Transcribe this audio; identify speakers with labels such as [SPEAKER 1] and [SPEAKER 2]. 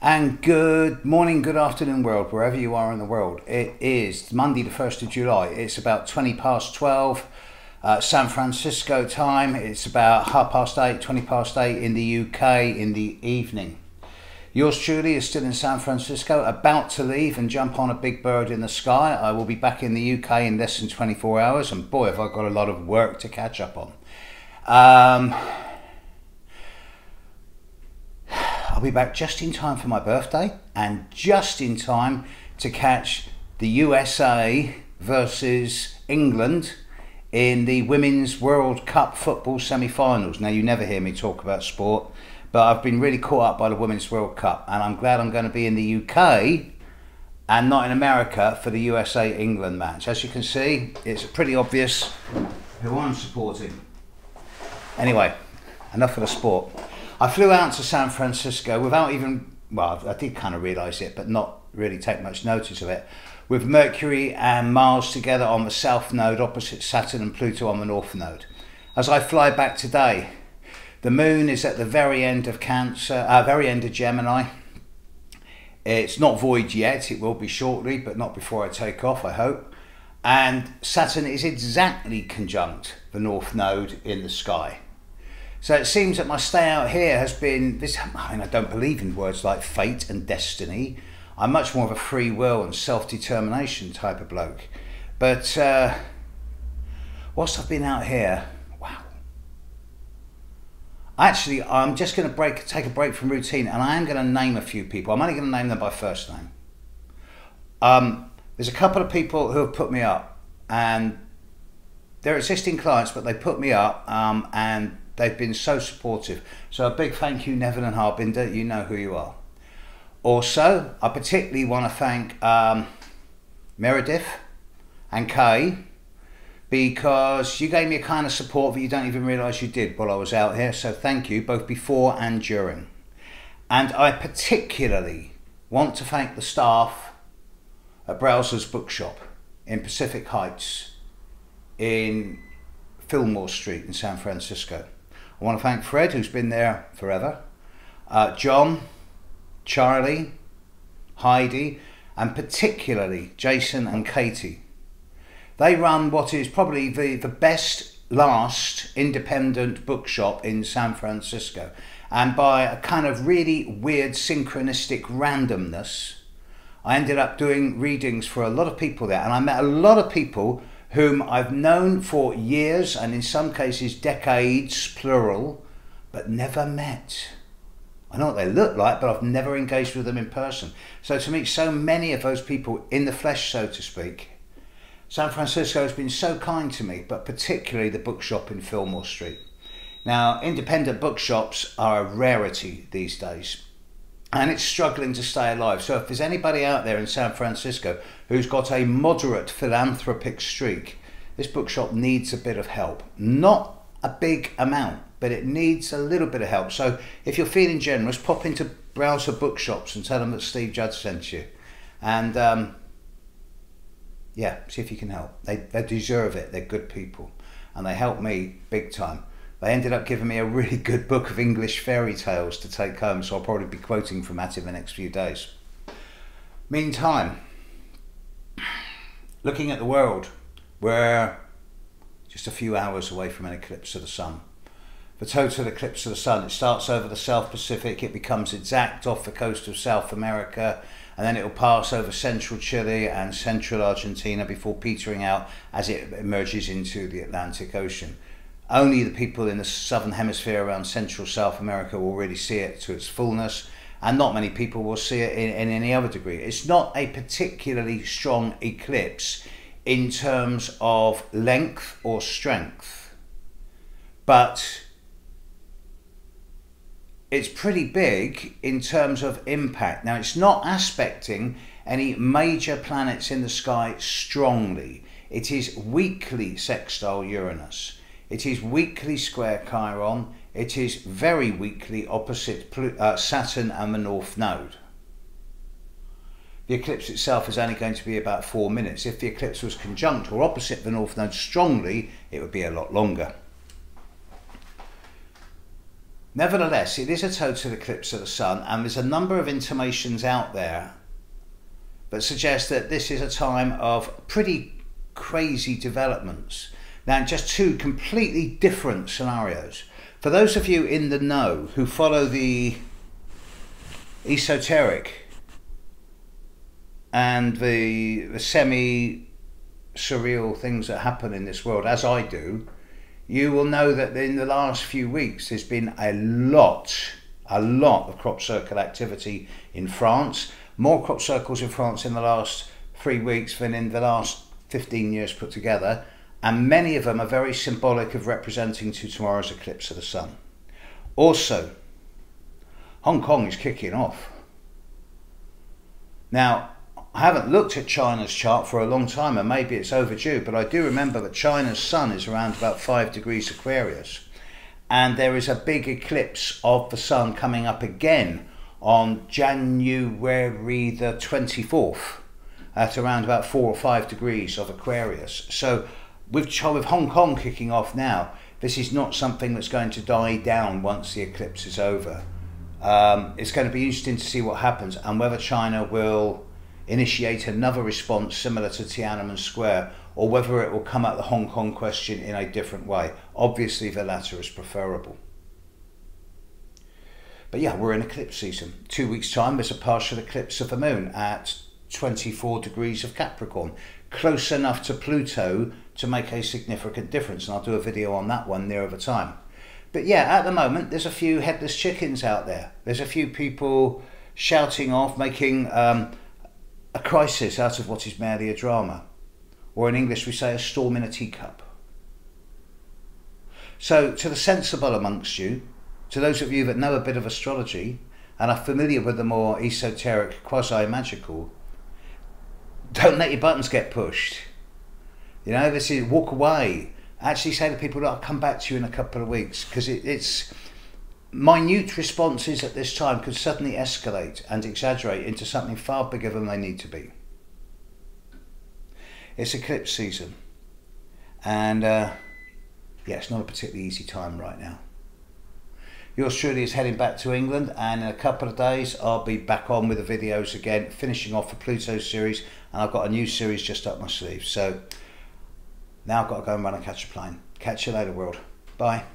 [SPEAKER 1] And good morning, good afternoon, world, wherever you are in the world. It is Monday, the 1st of July. It's about 20 past 12 San Francisco time. It's about 8:30, 20 past 8 in the UK in the evening. Yours truly is still in San Francisco, about to leave and jump on a big bird in the sky. I will be back in the UK in less than 24 hours, and boy, have I got a lot of work to catch up on. I'll be back just in time for my birthday and just in time to catch the USA versus England in the Women's World Cup football semi-finals. Now, you never hear me talk about sport, but I've been really caught up by the Women's World Cup, and I'm glad I'm going to be in the UK and not in America for the USA-England match. As you can see, it's pretty obvious who I'm supporting. Anyway, enough of the sport. I flew out to San Francisco without even, well, I did kind of realise it, but not really take much notice of it, with Mercury and Mars together on the south node opposite Saturn and Pluto on the north node. As I fly back today, the moon is at the very end of very end of Gemini. It's not void yet, it will be shortly, but not before I take off, I hope. And Saturn is exactly conjunct the north node in the sky. So it seems that my stay out here has been this. I mean, I don't believe in words like fate and destiny. I'm much more of a free will and self-determination type of bloke. But whilst I've been out here, wow. Actually, I'm just going to take a break from routine, and I am going to name a few people. I'm only going to name them by first name. There's a couple of people who have put me up, and they're existing clients, but they put me up, and they've been so supportive. So a big thank you, Neville and Harbinder. You know who you are. Also, I particularly want to thank Meredith and Kay, because you gave me a kind of support that you don't even realise you did while I was out here. So thank you, both before and during. And I particularly want to thank the staff at Browser's Bookshop in Pacific Heights in Fillmore Street in San Francisco. I want to thank Fred, who's been there forever, John, Charlie, Heidi, and particularly Jason and Katie. They run what is probably the best last independent bookshop in San Francisco. And by a kind of really weird synchronistic randomness, I ended up doing readings for a lot of people there. And I met a lot of people whom I've known for years, and in some cases decades, plural, but never met. I know what they look like, but I've never engaged with them in person. So to meet so many of those people in the flesh, so to speak, San Francisco has been so kind to me, but particularly the bookshop in Fillmore Street. Now, independent bookshops are a rarity these days, and it's struggling to stay alive. So if there's anybody out there in San Francisco who's got a moderate philanthropic streak, this bookshop needs a bit of help. Not a big amount, but it needs a little bit of help. So if you're feeling generous, pop into Browser Bookshops and tell them that Steve Judd sent you. And yeah, see if you can help. They deserve it. They're good people. And they help me big time. They ended up giving me a really good book of English fairy tales to take home, so I'll probably be quoting from that in the next few days. Meantime, looking at the world, we're just a few hours away from an eclipse of the sun. The total eclipse of the sun, it starts over the South Pacific, it becomes exact off the coast of South America, and then it will pass over central Chile and central Argentina before petering out as it emerges into the Atlantic Ocean. Only the people in the southern hemisphere around central South America will really see it to its fullness, and not many people will see it in any other degree. It's not a particularly strong eclipse in terms of length or strength, but it's pretty big in terms of impact. Now, it's not aspecting any major planets in the sky strongly. It is weakly sextile Uranus. It is weakly square Chiron. It is very weakly opposite Saturn and the North Node. The eclipse itself is only going to be about 4 minutes. If the eclipse was conjunct or opposite the North Node strongly, it would be a lot longer. Nevertheless, it is a total eclipse of the sun, and there's a number of intimations out there that suggest that this is a time of pretty crazy developments. Now, just two completely different scenarios. For those of you in the know who follow the esoteric and the semi-surreal things that happen in this world, as I do, you will know that in the last few weeks there's been a lot of crop circle activity in France. More crop circles in France in the last 3 weeks than in the last 15 years put together, and many of them are very symbolic of representing to tomorrow's eclipse of the sun. Also, Hong Kong is kicking off. Now, I haven't looked at China's chart for a long time, and maybe it's overdue, but I do remember that China's sun is around about 5 degrees Aquarius, and there is a big eclipse of the sun coming up again on January the 24th at around about 4 or 5 degrees of Aquarius. So with Hong Kong kicking off now, this is not something that's going to die down once the eclipse is over. It's going to be interesting to see what happens and whether China will initiate another response similar to Tiananmen Square, or whether it will come at the Hong Kong question in a different way. Obviously the latter is preferable. But yeah, we're in eclipse season. 2 weeks time there's a partial eclipse of the moon at 24 degrees of Capricorn, close enough to Pluto to make a significant difference, and I'll do a video on that one nearer the time. But yeah, at the moment there's a few headless chickens out there. There's a few people shouting off, making a crisis out of what is merely a drama, or in English we say a storm in a teacup. So to the sensible amongst you, to those of you that know a bit of astrology and are familiar with the more esoteric, quasi-magical, don't let your buttons get pushed. You know, this is walk away. Actually say to people that I'll come back to you in a couple of weeks, because it's minute responses at this time could suddenly escalate and exaggerate into something far bigger than they need to be. It's eclipse season, and yeah, it's not a particularly easy time right now. Yours truly is heading back to England, and in a couple of days I'll be back on with the videos again, finishing off the Pluto series, and I've got a new series just up my sleeve. So now I've got to go and run and catch a plane. Catch you later, world. Bye.